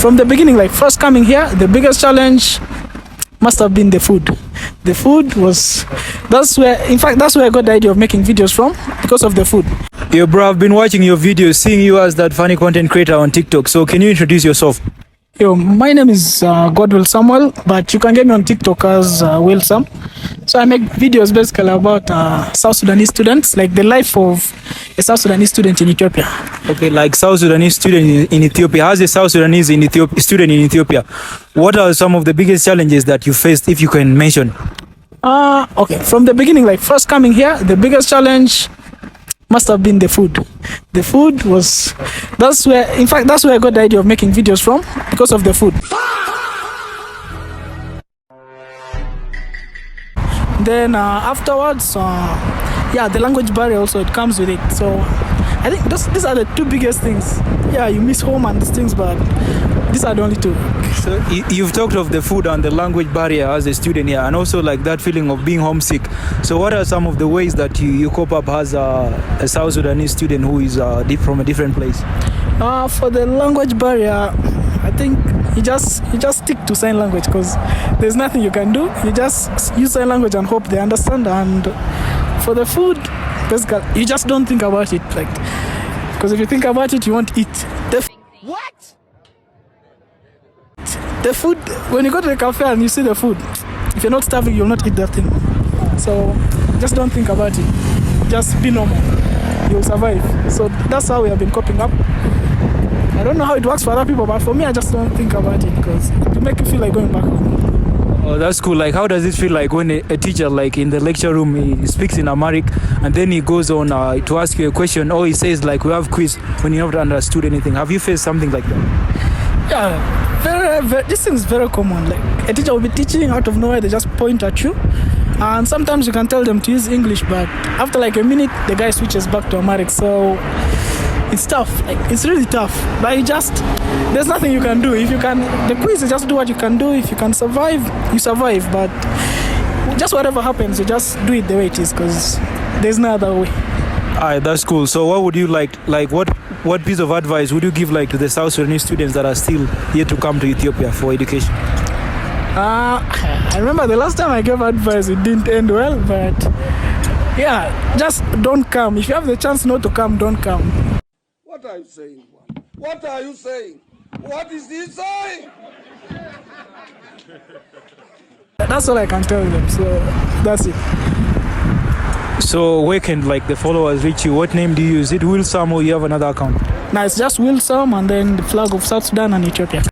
from the beginning, like first coming here, the biggest challenge must have been the food. The food was, that's where I got the idea of making videos from, because of the food. Yo, bro, I've been watching your videos, seeing you as that funny content creator on TikTok. So can you introduce yourself? Yo, my name is Godwill Samuel, but you can get me on TikTok as Wilsam. So I make videos basically about South Sudanese students, like the life of a South Sudanese student in Ethiopia. Okay, like South Sudanese student in Ethiopia. As a South Sudanese student in Ethiopia, what are some of the biggest challenges that you faced, if you can mention? Okay, from the beginning, like first coming here, the biggest challenge must have been the food. The food was, that's where I got the idea of making videos from, because of the food. Then afterwards, the language barrier also, it comes with it. So I think these are the two biggest things. Yeah, you miss home and these things, but these are the only two. So you've talked of the food and the language barrier as a student here, and also like that feeling of being homesick. So what are some of the ways that you cope up as a South Sudanese student who is from a different place? For the language barrier, I think you just stick to sign language, because there's nothing you can do. You just use sign language and hope they understand. And for the food, basically, you just don't think about it, like, because if you think about it, you won't eat. What? The food, when you go to the cafe and you see the food, if you're not starving, you'll not eat that thing. So just don't think about it. Just be normal. You'll survive. So that's how we have been coping up. I don't know how it works for other people, but for me, I just don't think about it, because it will make you feel like going back home. Oh, that's cool. Like, how does it feel like when a teacher, like in the lecture room, he speaks in Amharic, and then he goes on to ask you a question, or he says like, we have quiz, when you haven't understood anything? Have you faced something like that? Yeah, this thing is very common. Like, a teacher will be teaching, out of nowhere, they just point at you. And sometimes you can tell them to use English, but after like a minute, the guy switches back to Amharic. So it's tough. Like, it's really tough. But there's nothing you can do. If you can, the quiz is just do what you can do. If you can survive, you survive. But just whatever happens, you just do it the way it is, because there's no other way. Alright, that's cool. So what would you like what piece of advice would you give like to the South Sudanese students that are still yet to come to Ethiopia for education? I remember the last time I gave advice, it didn't end well, but yeah, just don't come. If you have the chance not to come, don't come. What are you saying? What are you saying? What is he saying? That's all I can tell them, so that's it. So where can like the followers reach you? What name do you use? Is it Wilsam, or you have another account? Now it's just Wilsam and then the flag of South Sudan and Ethiopia.